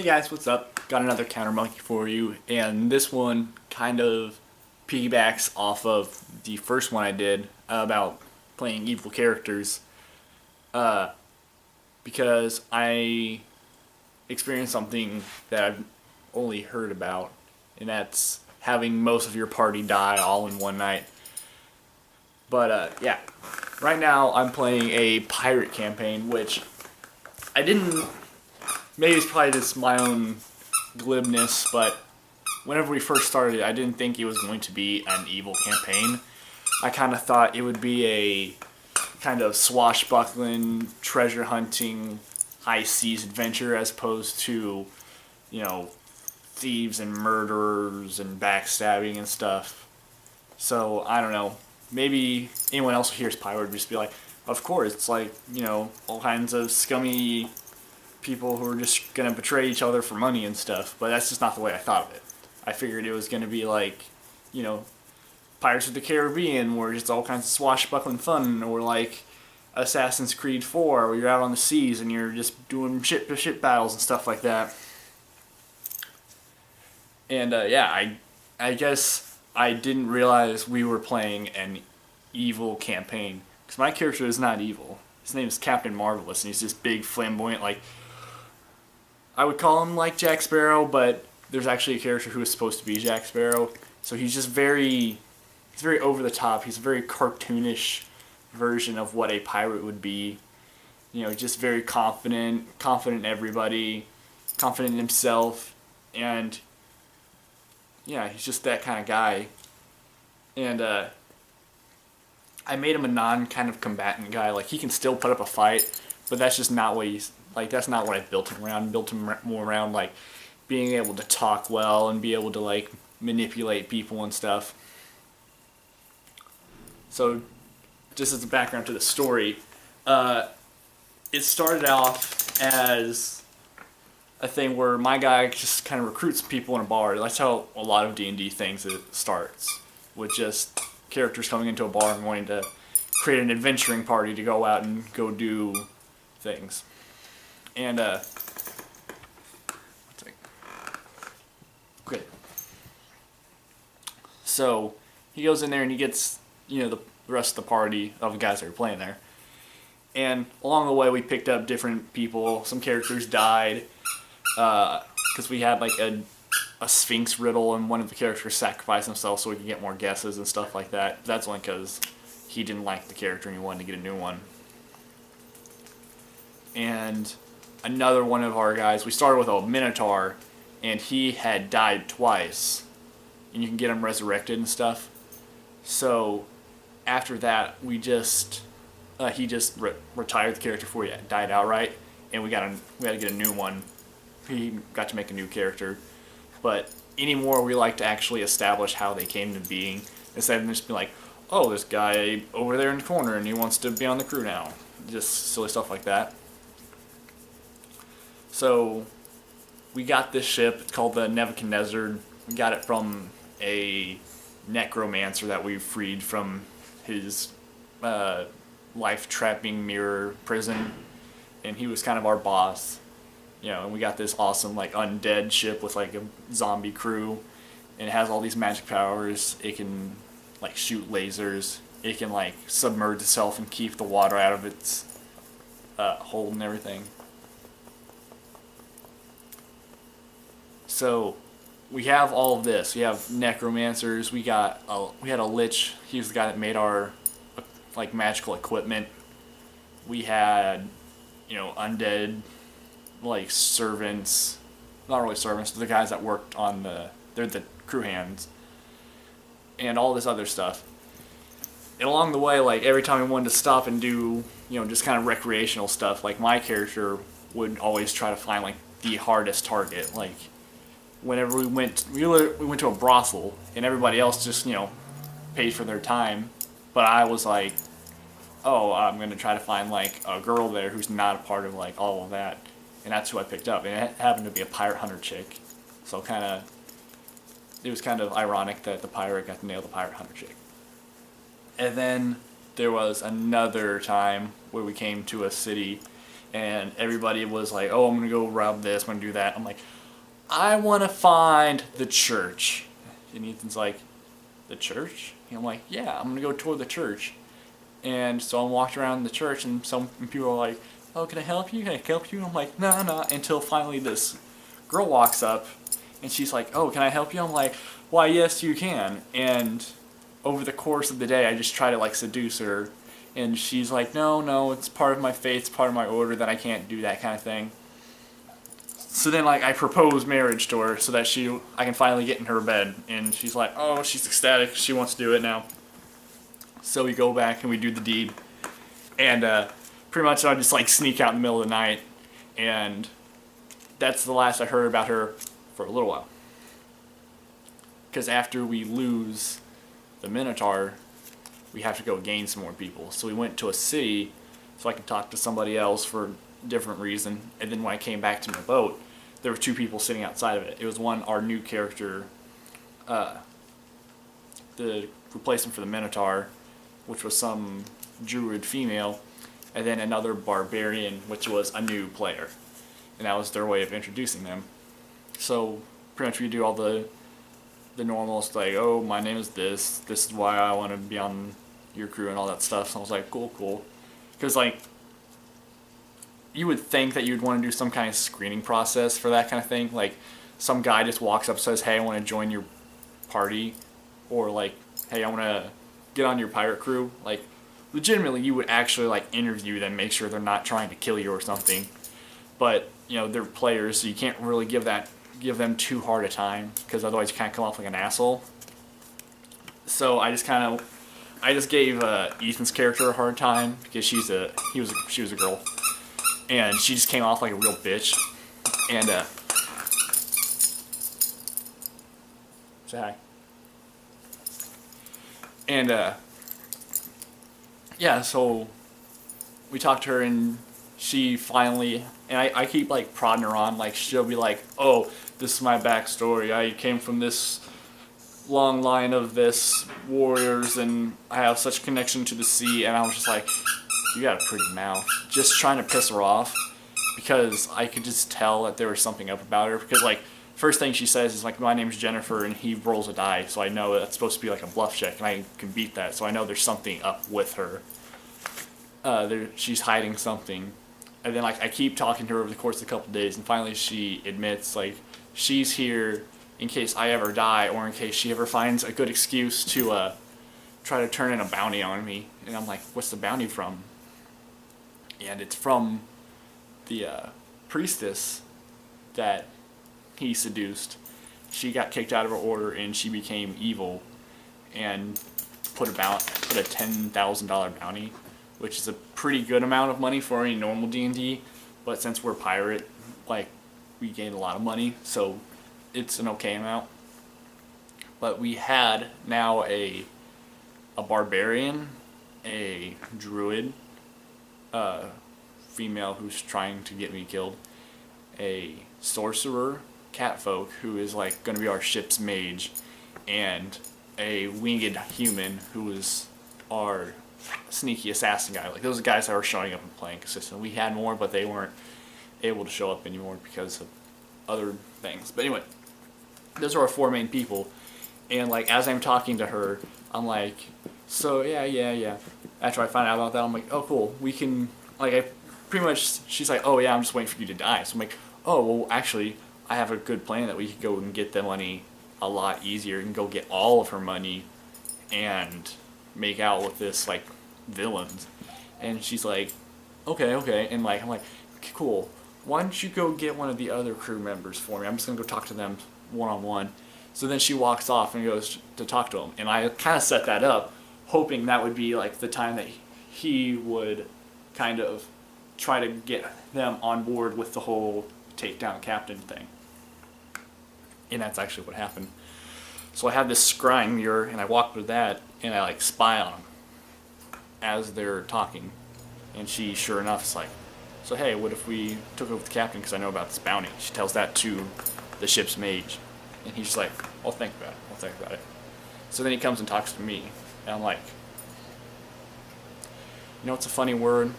guys, what's up? Got another counter monkey for you, and this one kind of piggybacks off of the first one I did about playing evil characters, because I experienced something that I've only heard about, and that's having most of your party die all in one night. But yeah, right now I'm playing a pirate campaign, which I didn't. Maybe it's probably just my own glibness, but whenever we first started, I didn't think it was going to be an evil campaign. I kind of thought it would be a kind of swashbuckling, treasure hunting, high seas adventure as opposed to, thieves and murderers and backstabbing and stuff. So, I don't know. Maybe anyone else who hears pirate would just be like, of course, it's like, all kinds of scummy people who are just going to betray each other for money and stuff, but that's just not the way I thought of it. I figured it was going to be like, Pirates of the Caribbean, where just all kinds of swashbuckling fun, or like Assassin's Creed 4, where you're out on the seas and you're just doing ship-to-ship battles and stuff like that. And yeah, I guess I didn't realize we were playing an evil campaign, because my character is not evil. His name is Captain Marvelous, and he's this big, flamboyant, I would call him like Jack Sparrow, but there's actually a character who is supposed to be Jack Sparrow. So he's just he's very over the top. He's a very cartoonish version of what a pirate would be. Just very confident in everybody, confident in himself, and yeah, he's just that kind of guy. And I made him a non kind of combatant guy. Like, he can still put up a fight, but that's just not what that's not what I built him around. I built him more around being able to talk well and be able to manipulate people and stuff. So, just as a background to the story, it started off as a thing where my guy just kind of recruits people in a bar. That's how a lot of D&D things it starts, with just characters coming into a bar and wanting to create an adventuring party to go out and go do things. And okay. So he goes in there and he gets the rest of the party of the guys that were playing there. And along the way, we picked up different people. Some characters died because we had a Sphinx riddle, and one of the characters sacrificed himself so we could get more guesses and stuff like that. That's only because he didn't like the character and he wanted to get a new one. And another one of our guys, we started with a Minotaur, and he had died twice, and you can get him resurrected and stuff. So after that, he just retired the character before he died outright, and we had to get a new one. He got to make a new character. But anymore, we like to actually establish how they came to being, instead of just be like, oh, this guy over there in the corner and he wants to be on the crew now. Just silly stuff like that. So we got this ship. It's called the Nebuchadnezzar. We got it from a necromancer that we freed from his life-trapping mirror prison, and he was kind of our boss. And we got this awesome undead ship with a zombie crew, and it has all these magic powers. It can shoot lasers. It can submerge itself and keep the water out of its hold and everything. So we have all of this. We have necromancers. We had a lich. He was the guy that made our magical equipment. We had undead servants, not really servants, but the guys that worked on they're the crew hands, and all this other stuff. And along the way, every time we wanted to stop and do, just kind of recreational stuff, my character would always try to find the hardest target. Whenever we went to a brothel, and everybody else just paid for their time, but I was oh, I'm gonna try to find a girl there who's not a part of all of that. And that's who I picked up. And it happened to be a pirate hunter chick. So it was kind of ironic that the pirate got to nail the pirate hunter chick. And then there was another time where we came to a city and everybody was like, oh, I'm going to go rob this, I'm going to do that. I'm like, I want to find the church. And Ethan's like, the church? And I'm like, yeah, I'm going to go tour the church. And so I'm walking around the church, and some people are like, oh, can I help you? Can I help you? And I'm like, no, no. Until finally this girl walks up, and she's like, oh, can I help you? I'm like, why, yes, you can. And over the course of the day, I just try to, like, seduce her. And she's like, no, no, it's part of my faith, it's part of my order that I can't do that kind of thing. So then, like, I propose marriage to her so that I can finally get in her bed. And she's like, oh, she's ecstatic. She wants to do it now. So we go back and we do the deed. And pretty much I just, like, sneak out in the middle of the night. And that's the last I heard about her for a little while. Because after we lose the Minotaur, we have to go gain some more people. So we went to a city so I could talk to somebody else for a different reason. And then when I came back to my boat, there were 2 people sitting outside of it. It was one, our new character, the replacement for the Minotaur, which was some druid female, and then another barbarian, which was a new player. And that was their way of introducing them. So pretty much we do all the normal stuff, like, oh, my name is this is why I want to be on your crew and all that stuff. So I was like, cool. Because, like, you would think that you'd want to do some kind of screening process for that kind of thing. Like, some guy just walks up and says, hey, I want to join your party. Or, like, hey, I want to get on your pirate crew. Like, legitimately, you would actually, like, interview them, make sure they're not trying to kill you or something. But, you know, they're players, so you can't really give them too hard a time, because otherwise you kind of come off like an asshole. So I just gave Ethan's character a hard time, because she was a girl. And she just came off like a real bitch. And, say hi. And, yeah, so we talked to her, and she finally, and I keep, like, prodding her on, like, she'll be like, oh, this is my backstory, I came from this long line of this warriors, and I have such connection to the sea. And I was just like, you got a pretty mouth. Just trying to piss her off, because I could just tell that there was something up about her. Because, like, first thing she says is, like, my name's Jennifer, and he rolls a die, so I know that's supposed to be like a bluff check, and I can beat that, so I know there's something up with her. She's hiding something. And then, like, I keep talking to her over the course of a couple of days, and finally she admits, like, she's here in case I ever die, or in case she ever finds a good excuse to try to turn in a bounty on me. And I'm like, what's the bounty from? And it's from the priestess that he seduced. She got kicked out of her order, and she became evil, and put a $10,000 bounty, which is a pretty good amount of money for any normal D&D, but since we're pirate, like, we gain a lot of money, so it's an okay amount. But we had now a barbarian, a druid, female who's trying to get me killed, a sorcerer, catfolk, who is, like, going to be our ship's mage, and a winged human who is our sneaky assassin guy. Like, those are guys that were showing up and playing consistently. We had more, but they weren't able to show up anymore because of other things. But anyway, those are our 4 main people. And, like, as I'm talking to her, I'm like, so yeah. After I find out about that, I'm like, oh, cool, we can, like, I pretty much, she's like, oh yeah, I'm just waiting for you to die. So I'm like, oh, well, actually, I have a good plan that we could go and get the money a lot easier, and go get all of her money and make out with this, like, villains. And she's like, okay. And, like, I'm like, okay, cool, why don't you go get one of the other crew members for me? I'm just gonna go talk to them one-on-one. So then she walks off and goes to talk to him, and I kind of set that up, hoping that would be, like, the time that he would kind of try to get them on board with the whole take down captain thing. And that's actually what happened. So I have this scrying mirror, and I walk with that, and I, like, spy on them as they're talking. And she, sure enough, is like, so hey, what if we took over the captain, because I know about this bounty? She tells that to the ship's mage. And he's just like, I'll think about it. So then he comes and talks to me, and I'm like, you know what's a funny word?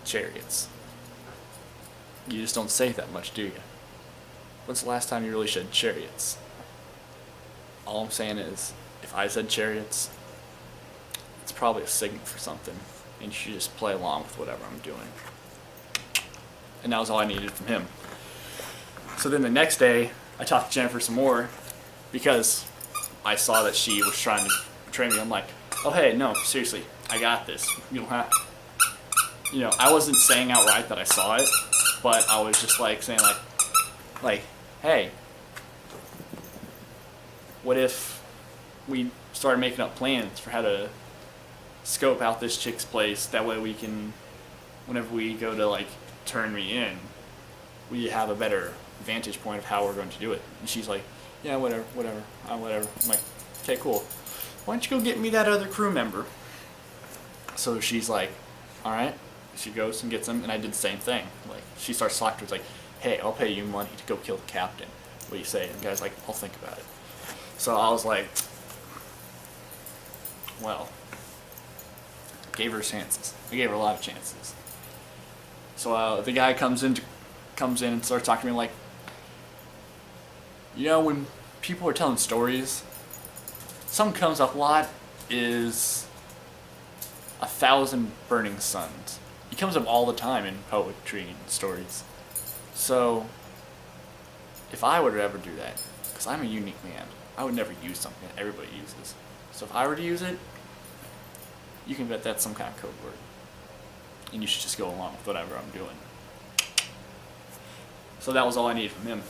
Chariots. You just don't say that much, do you? when's the last time you really said chariots? All I'm saying is, if I said chariots, it's probably a signal for something, and you should just play along with whatever I'm doing. And that was all I needed from him. So then the next day, I talked to Jennifer some more, because I saw that she was trying to betray me. I'm like, oh hey, no, seriously, I got this. You don't have, I wasn't saying outright that I saw it, but I was just like saying like, hey, what if we started making up plans for how to scope out this chick's place? That way we can, whenever we go to like turn me in, we have a better vantage point of how we're going to do it. And she's like, yeah, whatever. I'm like, okay, cool. Why don't you go get me that other crew member? So she's like, all right. She goes and gets him, and I did the same thing. Like, she starts talking to her, like, hey, I'll pay you money to go kill the captain. What do you say? And the guy's like, I'll think about it. So I was like, well, gave her chances. I gave her a lot of chances. So the guy comes in and starts talking to me like, when people are telling stories, something comes up a lot is 1,000 burning suns. It comes up all the time in poetry and stories. So, if I were to ever do that, because I'm a unique man, I would never use something that everybody uses. So if I were to use it, you can bet that's some kind of code word. And you should just go along with whatever I'm doing. So that was all I needed from him.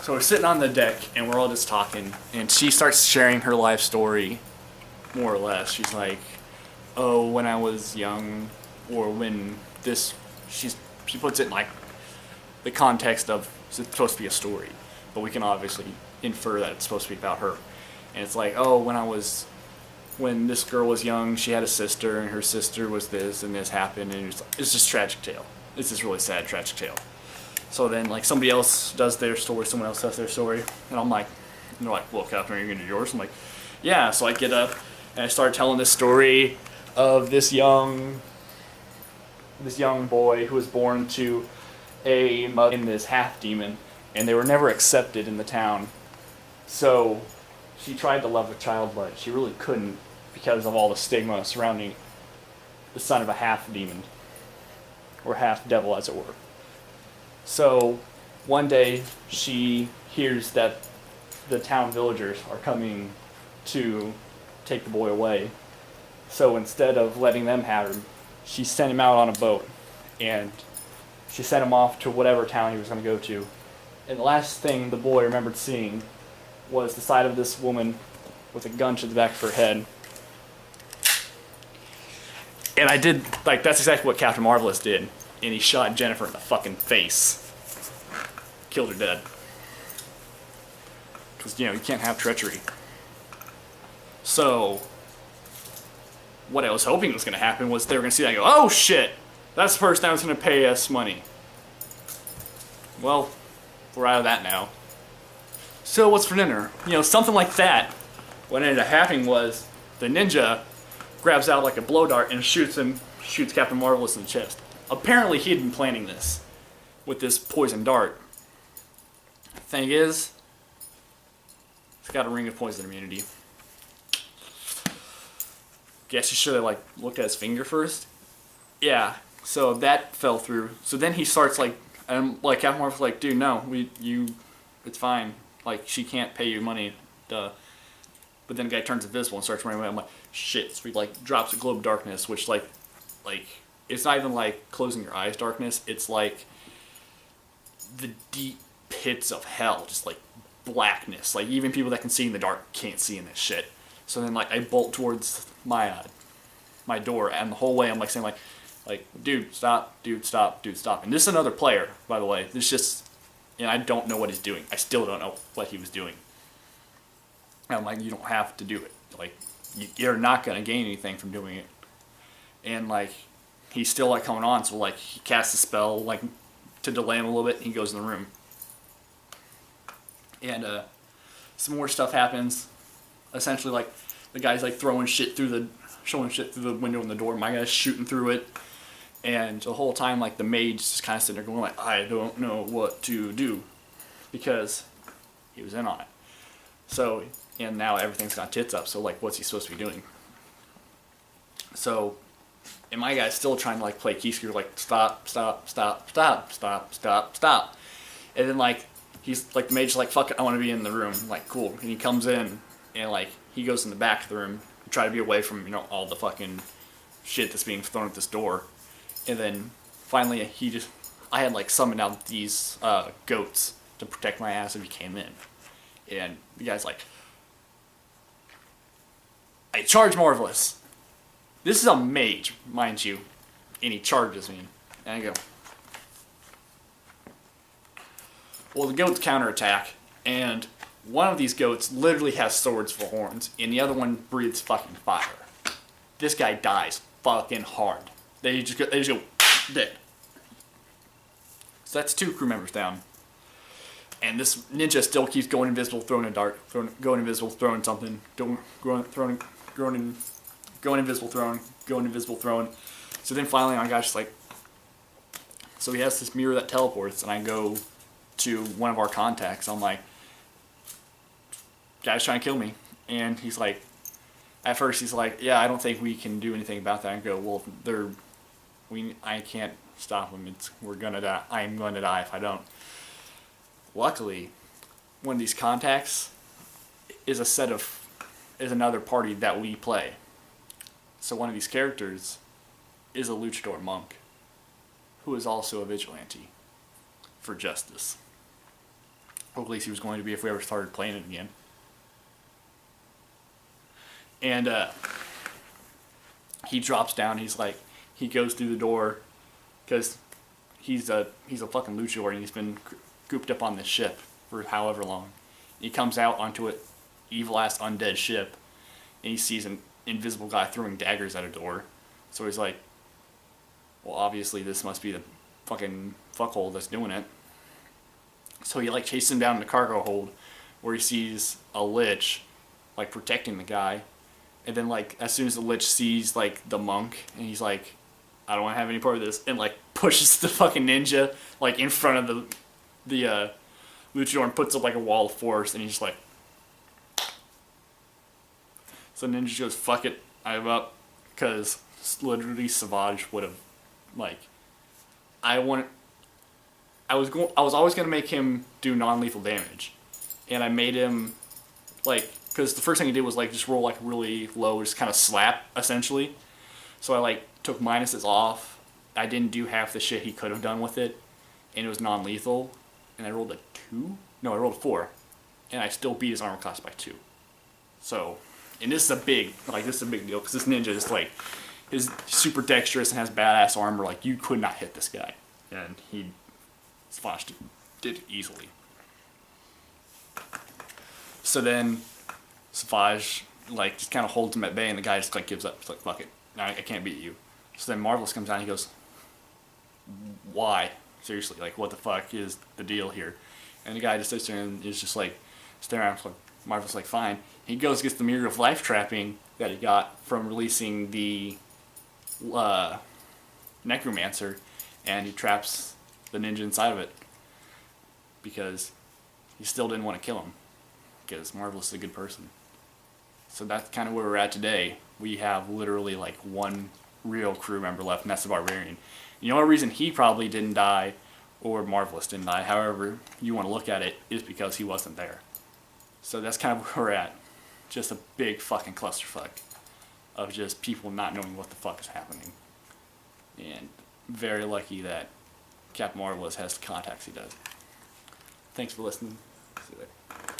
So we're sitting on the deck, and we're all just talking, and she starts sharing her life story, more or less. She's like, oh, when I was young, or when this, she puts it in like the context of it's supposed to be a story, but we can obviously infer that it's supposed to be about her. And it's like, oh, when this girl was young, she had a sister, and her sister was this, and this happened, and it's just tragic tale. It's this really sad tragic tale. So then, like, somebody else does their story, someone else does their story, and I'm like, and they're like, well, Captain, are you going to do yours? I'm like, yeah. So I get up, and I start telling this story of this young boy who was born to a mother and this half-demon, and they were never accepted in the town. So she tried to love the child, but she really couldn't because of all the stigma surrounding the son of a half-demon, or half-devil, as it were. So one day she hears that the town villagers are coming to take the boy away. So instead of letting them have him, she sent him out on a boat, and she sent him off to whatever town he was going to go to. And the last thing the boy remembered seeing was the sight of this woman with a gun to the back of her head. And I did, like, that's exactly what Captain Marvelous did. And he shot Jennifer in the fucking face. Killed her dead. Because, you can't have treachery. So, what I was hoping was going to happen was they were going to see that and go, oh shit, that's the person that was going to pay us money. Well, we're out of that now. So what's for dinner? Something like that. What ended up happening was the ninja grabs out like a blow dart and shoots Captain Marvelous in the chest. Apparently he had been planning this with this poison dart. Thing is, it's got a ring of poison immunity. Guess you should have looked at his finger first. Yeah, so that fell through. So then he starts Captain Marvel's like, dude, no, it's fine. She can't pay you money, duh. But then the guy turns invisible and starts running away. I'm like, shit. So he drops a globe of darkness, which it's not even closing your eyes darkness. It's like the deep pits of hell, just blackness. Even people that can see in the dark can't see in this shit. So then I bolt towards my door, and the whole way I'm saying dude, stop, dude, stop, dude, stop. And this is another player, by the way. This just, I don't know what he's doing. I still don't know what he was doing. And I'm you don't have to do it. You're not gonna gain anything from doing it. And he's still coming on, so he casts a spell to delay him a little bit, and he goes in the room. And some more stuff happens. Essentially, the guy's showing shit through the window and the door. My guy's shooting through it, and the whole time the maid's just kind of sitting there going I don't know what to do. because he was in on it. So, and now everything's got tits up, so like what's he supposed to be doing? So, and my guy's still trying to like play keyscrew, like stop, stop, stop, stop, stop, stop, stop. And then like, he's like, the mage's like, fuck it, I want to be in the room. I'm like, cool. And he comes in, and like, he goes in the back of the room to try to be away from, you know, all the fucking shit that's being thrown at this door. And then finally I had like summoned out these goats to protect my ass if he came in. And the guy's like, I charge Marvelous. This is a mage, mind you. And he charges me. And I go, well, the goats counterattack, and one of these goats literally has swords for horns, and the other one breathes fucking fire. This guy dies fucking hard. They just go dead. So that's 2 crew members down. And this ninja still keeps going invisible, throwing a dart, going invisible, throwing something, going invisible, throwing. So then finally, my guy's just like, so he has this mirror that teleports, and I go to one of our contacts. I'm like, guy's trying to kill me. And he's like, at first he's like, yeah, I don't think we can do anything about that. I go, well, I can't stop him. We're gonna die. I'm going to die if I don't. Luckily, one of these contacts is another party that we play. So one of these characters is a luchador monk, who is also a vigilante for justice. Or at least he was going to be if we ever started playing it again. And he drops down. He's like, he goes through the door because he's a fucking luchador, and he's been cooped up on this ship for however long. He comes out onto an evil ass undead ship, and he sees an invisible guy throwing daggers at a door. So he's like, well, obviously this must be the fucking fuckhole that's doing it. So he like chases him down in the cargo hold, where he sees a lich like protecting the guy. And then like as soon as the lich sees like the monk, and he's like, I don't want to have any part of this, and like pushes the fucking ninja like in front of the luchador and puts up like a wall of force, and he's just like, so ninja goes, fuck it, I'm up, because literally Savage would have like, I was always gonna make him do non-lethal damage, and I made him like, because the first thing he did was like just roll like really low, just kind of slap essentially. So I like took minuses off. I didn't do half the shit he could have done with it, and it was non-lethal. And I rolled a 2. No, I rolled a 4, and I still beat his armor class by 2. So, and this is a big deal, because this ninja is like, is super dexterous and has badass armor. Like, you could not hit this guy, and Savage did it easily. So then Savage like just kind of holds him at bay, and the guy just like gives up. He's like, fuck it, I can't beat you. So then Marvelous comes down, and he goes, why? Seriously, like, what the fuck is the deal here? And the guy just sits there and is just like staring at him. Like, Marvel's like, fine. He goes, gets the mirror of life trapping that he got from releasing the necromancer, and he traps the ninja inside of it because he still didn't want to kill him, because Marvelous is a good person. So that's kind of where we're at today. We have literally like one real crew member left, and that's the Barbarian. The only reason he probably didn't die, or Marvelous didn't die, however you want to look at it, is because he wasn't there. So that's kind of where we're at. Just a big fucking clusterfuck of just people not knowing what the fuck is happening. And very lucky that Captain Marvelous has the contacts he does. Thanks for listening. See you later.